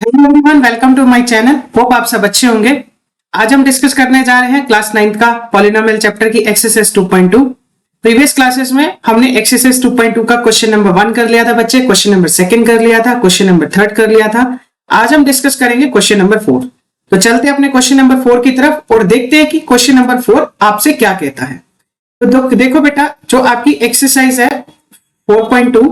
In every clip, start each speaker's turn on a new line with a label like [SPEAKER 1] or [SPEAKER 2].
[SPEAKER 1] Hello everyone, welcome to my channel. Hope आप सब अच्छे होंगे। आज हम डिस्कस करने जा रहे हैं क्लास 9th का पॉलिनोमियल चैप्टर की एक्सरसाइज 2.2। प्रीवियस क्लासेस में हमने एक्सरसाइज 2.2 का क्वेश्चन नंबर 1 कर लिया था बच्चे, क्वेश्चन नंबर 2 कर लिया था, क्वेश्चन नंबर 3 कर लिया था। आज हम डिस्कस करेंगे क्वेश्चन नंबर 4। तो चलते हैं अपने क्वेश्चन नंबर 4 की तरफ और देखते हैं कि क्वेश्चन नंबर 4 आपसे क्या कहता है। तो देखो बेटा, जो आपकी एक्सरसाइज है 4.2,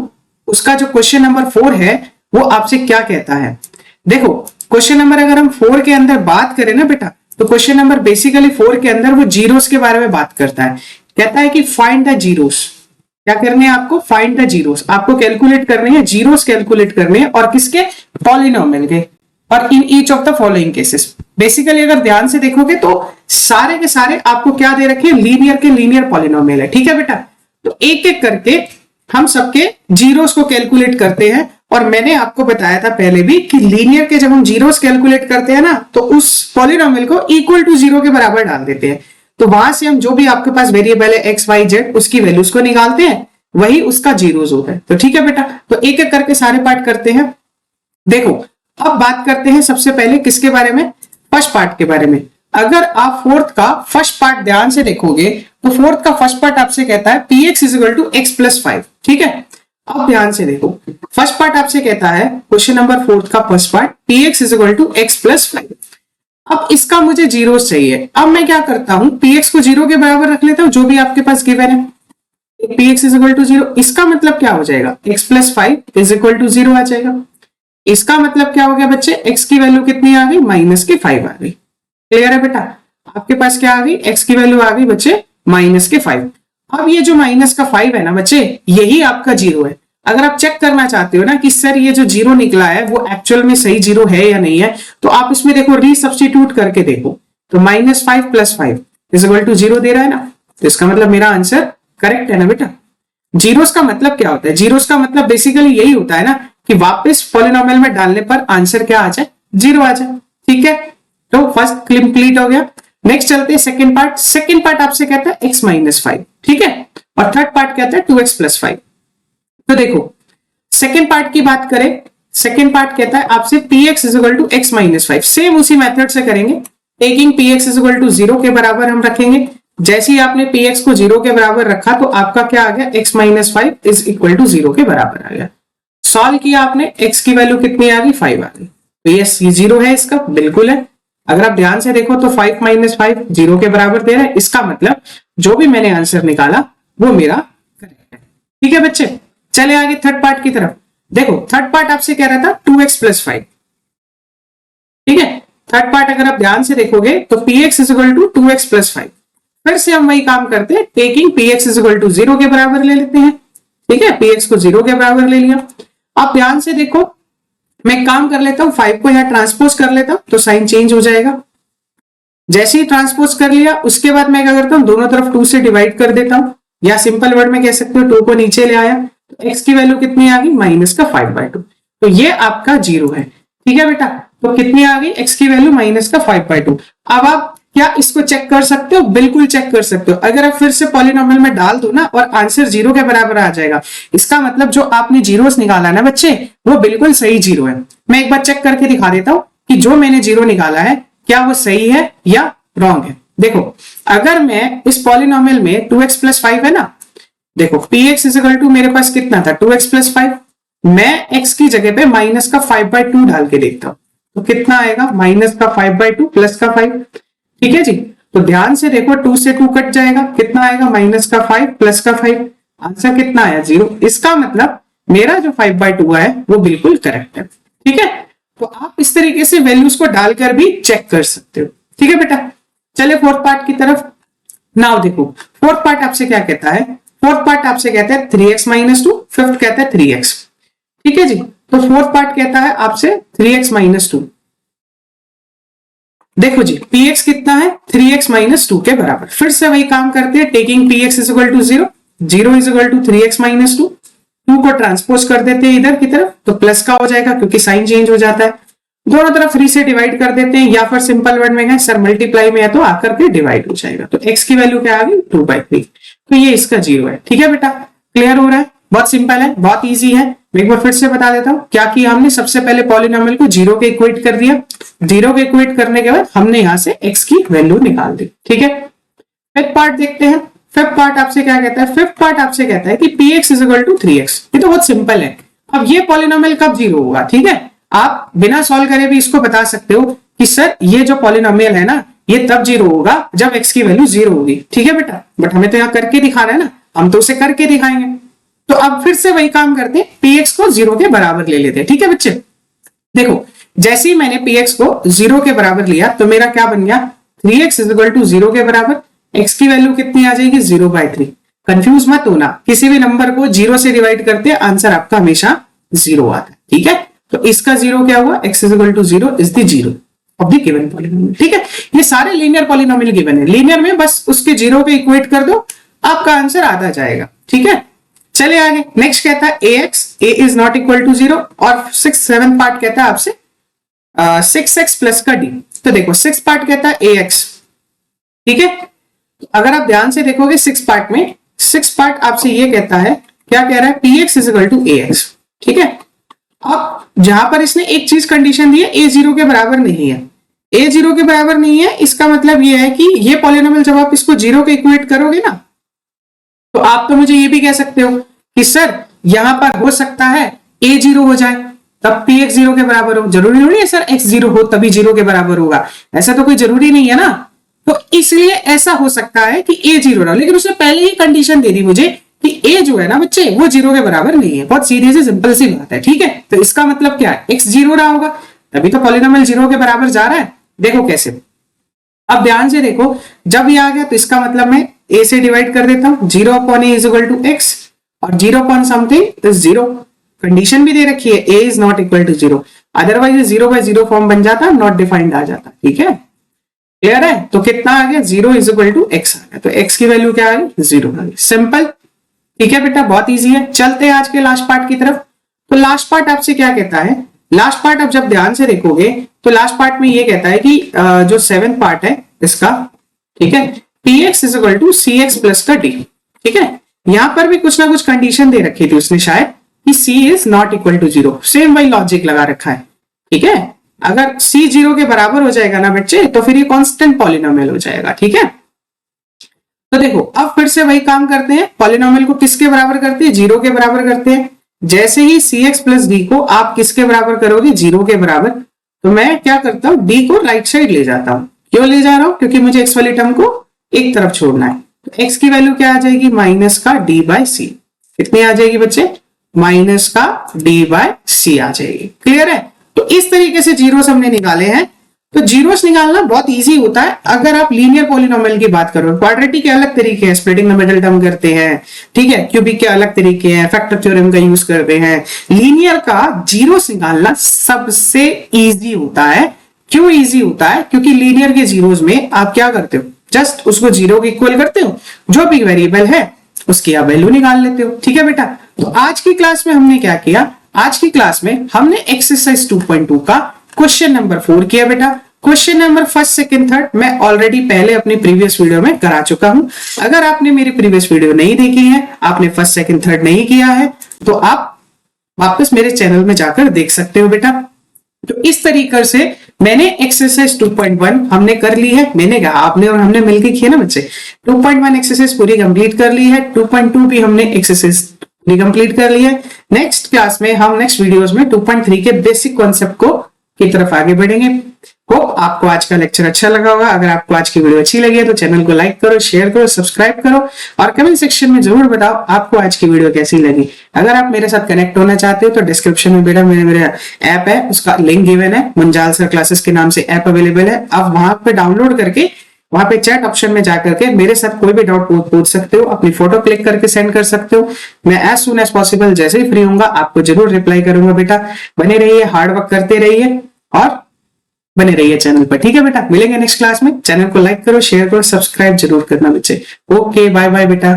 [SPEAKER 1] उसका जो क्वेश्चन नंबर 4 है वो आपसे क्या कहता है। देखो, क्वेश्चन नंबर अगर हम 4 के अंदर बात करें ना बेटा, तो क्वेश्चन नंबर बेसिकली 4 के अंदर वो जीरोस के बारे में बात करता है। कहता है कि फाइंड द जीरोस। क्या करने हैं आपको? Find the zeros. आपको कैलकुलेट करने हैं, जीरोस कैलकुलेट करने हैं, और किसके? पॉलिनोमियल के। और in each of the following cases. Basically अगर ध्यान से देखोगे तो सारे के सारे आपको क्या दे रखे हैं? लीनियर के लीनियर पॉलिनोमियल है। ठीक है बेटा, तो एक एक करके हम सबके जीरोस को कैलकुलेट करते हैं। और मैंने आपको बताया था पहले भी कि लीनियर के जब हम जीरोस कैलकुलेट करते हैं ना, तो उस पॉलिनोमियल को इक्वल टू 0 के बराबर डाल देते हैं। तो वहां से हम जो भी आपके पास वेरिएबल है एक्स वाई जेड, उसकी वैल्यूज को निकालते हैं, वही उसका जीरोस होता है। तो ठीक है बेटा, तो एक एक करके सारे पार्ट करते हैं। देखो, अब बात करते हैं सबसे पहले किसके बारे में? फर्स्ट पार्ट के बारे में। अगर आप फोर्थ का फर्स्ट पार्ट ध्यान से देखोगे तो फोर्थ का फर्स्ट पार्ट आपसे कहता है P X is equal to X plus 5। ठीक है, अब ध्यान से देखो, फर्स्ट पार्ट आपसे कहता है क्वेश्चन नंबर 4 का first part P X is equal to X plus 5। अब इसका मुझे जीरोस चाहिए। अब मैं क्या करता हूं, पी एक्स को 0 के बराबर रख लेता हूं, जो भी आपके पास गिवन है। P X is equal to 0, इसका मतलब क्या हो जाएगा? X plus 5 is equal to 0 आ जाएगा। इसका मतलब क्या हो गया बच्चे? एक्स की वैल्यू कितनी आ गई? माइनस के 5 आ गई। क्लियर है बेटा? आपके पास क्या आ गई? एक्स की वैल्यू आ गई बच्चे माइनस के 5। अब ये जो माइनस का 5 है ना बच्चे, यही आपका जीरो है। अगर आप चेक करना चाहते हो ना कि सर ये जो जीरो निकला है वो एक्चुअल में सही जीरो है या नहीं है, तो आप इसमें देखो, रीसब्स्टिट्यूट करके देखो। तो minus 5 plus 5 is equal to 0 दे रहा है ना, तो इसका मतलब मेरा आंसर करेक्ट है ना बेटा। जीरोस का मतलब क्या होता है? जीरोस का मतलब बेसिकली यही होता है ना कि वापस पॉलिनोमियल में डालने पर आंसर क्या आ जाए? 0 आ जाए। ठीक है, तो फर्स्ट कंप्लीट हो गया। नेक्स्ट चलते हैं सेकंड पार्ट। सेकंड पार्ट आपसे कहता है x माइनस 5। ठीक है, और थर्ड पार्ट कहता है 2x प्लस 5। तो देखो, सेकंड पार्ट की बात करें, सेकंड पार्ट कहता है आपसे px is equal to x minus 5। Same उसी मेथड से करेंगे। Taking px is equal to 0 के बराबर हम रखेंगे। जैसे ही आपने px को 0 के बराबर रखा तो आपका क्या आ गया? x minus 5 is equal to 0 के बराबर आ गया। सॉल्व किया आपने, x की वैल्यू कितनी आ गई? 5 आ गई। तो ये 0 है, इसका बिल्कुल है। अगर आप ध्यान से देखो तो 5 माइनस 5 0 के बराबर दे रहा है। इसका मतलब जो भी मैंने आंसर निकाला वो मेरा करेक्ट है। ठीक है बच्चे, चले आगे थर्ड पार्ट की तरफ। देखो, थर्ड पार्ट आपसे कह रहा था 2x प्लस 5। ठीक है, थर्ड पार्ट अगर आप ध्यान से देखोगे तो px is equal to 2x plus 5। फिर से हम वही काम करते हैं, taking px is equal to 0 के बराबर ले लेते हैं। ठीक है, px को 0 के बराबर ले लिया। आप ध्यान से देखो, मैं काम कर लेता हूं, 5 को यहां ट्रांसपोज कर लेता हूं तो साइन चेंज हो जाएगा। जैसे ही ट्रांसपोज कर लिया उसके बाद मैं क्या करता हूं, दोनों तरफ 2 से डिवाइड कर देता हूं, या सिंपल वर्ड में कह सकते हो 2 को नीचे ले आया तो x की वैल्यू कितनी आ गई? माइनस का 5/2। तो ये आपका 0 है। ठीक है बेटा, तो कितनी आ गई? x की वैल्यू माइनस का 5/2। अब आप क्या इसको चेक कर सकते हो? बिल्कुल चेक कर सकते हो। अगर आप फिर से पॉलिनोमियल में डाल दो ना और आंसर 0 के बराबर आ जाएगा, इसका मतलब जो आपने जीरोस निकाला ना बच्चे, वो बिल्कुल सही 0 है। मैं एक बार चेक करके दिखा देता हूं कि जो मैंने 0 निकाला है क्या वो सही है या रॉन्ग है। देखो, अगर मैं इस पॉलिनोमियल में 2x प्लस 5 है ना, देखो px इज इक्वल टू मेरे पास कितना था? 2x plus 5। मैं x की जगह पे माइनस का 5/2 डाल के देखता हूं तो कितना आएगा? माइनस का 5/2 प्लस का 5। ठीक है जी, तो ध्यान से देखो, 2 से 2 कट जाएगा, कितना आएगा? माइनस का 5 प्लस का 5। आंसर कितना आया? 0। इसका मतलब मेरा जो 5/2 है वो बिल्कुल करेक्ट है। ठीक है, तो आप इस तरीके से वैल्यूज को डालकर भी चेक कर सकते हो। ठीक है बेटा, चले फोर्थ पार्ट की तरफ। नाउ देखो, फोर्थ पार्ट आपसे क्या कहता है? फोर्थ पार्ट आपसे कहता है 3x माइनस 2, फिफ्थ कहता है 3x। ठीक है जी, तो फोर्थ पार्ट कहता है आपसे 3x माइनस 2। देखो जी, px कितना है? 3x माइनस 2 के बराबर। फिर से वही काम करते हैं, taking px is equal to 0, 0 is equal to 3x minus 2। 2 को ट्रांसपोज कर देते हैं इधर की तरफ तो प्लस का हो जाएगा क्योंकि साइन चेंज हो जाता है। दोनों तरफ 3 से डिवाइड कर देते हैं, या फिर सिंपल वर्ड में कहें सर मल्टीप्लाई में है तो आकर के डिवाइड हो जाएगा। तो x की वैल्यू क्या आ गई? 2/3। तो ये इसका 0 है। ठीक है बेटा, क्लियर हो रहा है? बहुत सिंपल है, बहुत ईजी है। मैं एक बार फिर से बता देता हूं क्या किया हमने। सबसे पहले पॉलिनोमियल को जीरो के इक्वेट कर दिया, जीरो के इक्वेट करने के बाद हमने यहां से x की वैल्यू निकाल दी, ठीक है। फिफ्थ पार्ट देखते हैं। फिफ्थ पार्ट आपसे क्या कहता है? फिफ्थ पार्ट आपसे कहता है कि px is equal to 3x। ये तो बहुत सिंपल है। अब ये पॉलिनोमियल कब जीरो होगा, ठीक है। आप बिना सॉल्व करे भी इसको बता सकते हो कि सर ये जो पॉलिनोमियल है ना, ये तब जीरो होगा जब x की वैल्यू जीरो होगी, ठीक है बेटा। बट हमें तो यहाँ करके दिखाना है ना, हम तो उसे करके दिखाएंगे। तो अब फिर से वही काम करते हैं, px को जीरो के बराबर ले लेते हैं, ठीक है बच्चे। देखो जैसे ही मैंने px को जीरो के बराबर लिया तो मेरा क्या बन गया, 3x is equal to zero के बराबर। x की वैल्यू कितनी आ जाएगी, 0/3। कंफ्यूज मत होना, किसी भी नंबर को जीरो से डिवाइड करते हैं आंसर आपका हमेशा जीरो आता है, ठीक है। तो इसका जीरो क्या हुआ, x is equal to zero is the zero of the given polynomial, ठीक है। ये सारे लीनियर पॉलिनोमियल गिवन है। लीनियर में बस उसके जीरो पे इक्वेट कर दो, आपका आंसर आता जाएगा, ठीक है। चले आगे। नेक्स्ट कहता है ax, a is not equal to zero. और 6-7 पार्ट कहता है आपसे 6x प्लस का d। तो देखो 6 पार्ट कहता है ax, ठीक है। अगर आप ध्यान से देखोगे 6 पार्ट में, 6 पार्ट आपसे ये कहता है, क्या कह रहा है, px is equal to ax, ठीक है। अब जहां पर इसने एक चीज कंडीशन दी है, a जीरो के बराबर नहीं है। a जीरो के बराबर नहीं है, इसका मतलब ये है कि ये पॉलिनोमियल जब आप इसको जीरो के इक्वेट करोगे ना, तो आप तो मुझे ये भी कह सकते हो कि सर यहां पर हो सकता है a जीरो हो जाए तब px जीरो के बराबर हो। जरूरी नहीं है सर x जीरो हो तभी जीरो के बराबर होगा, ऐसा तो कोई जरूरी नहीं है ना। तो इसलिए ऐसा हो सकता है कि a जीरो रहा, लेकिन उसने पहले ही कंडीशन दे दी मुझे कि a जो है ना बच्चे वो जीरो के बराबर नहीं है। बहुत सीधी सी सिंपल सी बात है, ठीक है। तो इसका मतलब क्या है, x जीरो रहा होगा तभी तो पॉलिनोमियल जीरो के बराबर जा रहा है। देखो कैसे, अब ध्यान से देखो, जब ये आ गया तो इसका मतलब मैं a से डिवाइड कर देता हूं, 0/a is equal to x और 0 समथिंग इज जीरो। कंडीशन भी दे रखी है a is not equal to zero, otherwise 0/0 form बन जाता, नॉट डिफाइंड आ जाता, ठीक है। क्लियर है। तो कितना आ गया, 0 इज इक्वल टू x आ गया। तो x की वैल्यू क्या आ गई, 0 आ गई। सिंपल, ठीक है बेटा, बहुत इजी है। चलते हैं आज के लास्ट पार्ट की तरफ। तो लास्ट पार्ट आपसे क्या कहता है, लास्ट पार्ट आप जब ध्यान से देखोगे तो लास्ट पार्ट में ये कहता है कि जो 7th पार्ट है इसका, ठीक है, px is equal to cx plus का d, ठीक है। यहां पर भी कुछ ना कुछ कंडीशन दे रखी थी उसने शायद कि c is not equal to zero. Same वही लॉजिक लगा रखा है, ठीक है। अगर c जीरो के बराबर हो जाएगा ना बच्चे तो फिर ये कांस्टेंट पॉलिनोमियल हो जाएगा, ठीक है। तो देखो अब फिर से वही काम करते हैं, पॉलिनोमियल को किसके बराबर करते हैं, जीरो के बराबर करते हैं। जैसे ही cx प्लस d को आप किसके बराबर करोगे, जीरो के बराबर, तो मैं क्या करता हूं, d को राइट साइड ले जाता हूं। क्यों ले जा रहा हूं, क्योंकि मुझे x वाली टर्म को एक तरफ छोड़ना है। तो x की वैल्यू क्या आ जाएगी, माइनस का d बाई सी। कितनी आ जाएगी बच्चे, माइनस का d बाई सी आ जाएगी। क्लियर है। तो इस तरीके से जीरोस हमने निकाले हैं। तो जीरोस निकालना बहुत इजी होता है अगर आप लीनियर पॉलिनोमियल की बात करो। क्वाड्रेटिक के अलग तरीके हैं, स्प्लिटिंग द मिडिल टर्म करते हैं, ठीक है। क्यूबिक के अलग तरीके हैं, फैक्टर थ्योरम का यूज करते हैं। लीनियर का जीरोस निकालना सबसे इजी होता है। क्यों इजी होता है, क्योंकि लीनियर के जीरोस में आप क्या करते हो, जस्ट उसको जीरो के इक्वल करते हो, जो भी वेरिएबल है उसकी आप वैल्यू निकाल लेते हो, ठीक है बेटा। तो आज की क्लास में हमने क्या किया, आज की क्लास में हमने एक्सरसाइज 2.2 का क्वेश्चन नंबर 4 किया बेटा। Question number first, second, third मैं ऑलरेडी पहले अपनी प्रीवियस वीडियो में करा चुका हूं। अगर आपने मेरी प्रीवियस वीडियो नहीं देखी है, आपने फर्स्ट, सेकंड, थर्ड नहीं किया है, तो आप वापस मेरे चैनल में जाकर देख सकते हो बेटा। तो इस तरीके से मैंने एक्सरसाइज 2.1 हमने कर ली है। मैंने कहा आपने और हमने मिलकर किया ना बच्चे। 2.1 एक्सरसाइज पूरी कंप्लीट कर ली है। 2.2 भी हमने एक्सरसाइज कंप्लीट कर ली है। नेक्स्ट क्लास में हम नेक्स्ट वीडियोस में 2.3 के बेसिक कॉन्सेप्ट को की तरफ आगे बढ़ेंगे। होप आपको आज का लेक्चर अच्छा लगा होगा। अगर आपको आज की वीडियो अच्छी लगी है तो चैनल को लाइक करो, शेयर करो, सब्सक्राइब करो और कमेंट सेक्शन में जरूर बताओ आपको आज की वीडियो कैसी लगी। अगर आप मेरे साथ कनेक्ट होना चाहते हो तो डिस्क्रिप्शन में बेटा मेरा ऐप है, उसका लिंक गिवन है। मुंजाल सर क्लासेस के नाम से ऐप अवेलेबल है। आप वहां पे डाउनलोड करके वहां पे चैट ऑप्शन में जाकर के मेरे साथ कोई भी डाउट पूछ सकते हो, अपनी फोटो क्लिक करके सेंड कर सकते हो। मैं एज सुन एज पॉसिबल जैसे ही फ्री होऊंगा आपको जरूर रिप्लाई करूंगा बेटा। बने रहिए, हार्ड वर्क करते रहिए और बने रहिए चैनल पर, ठीक है बेटा। मिलेंगे नेक्स्ट क्लास में। चैनल को लाइक करो, शेयर करो, सब्सक्राइब जरूर करना बच्चे। ओके, बाय बाय बेटा।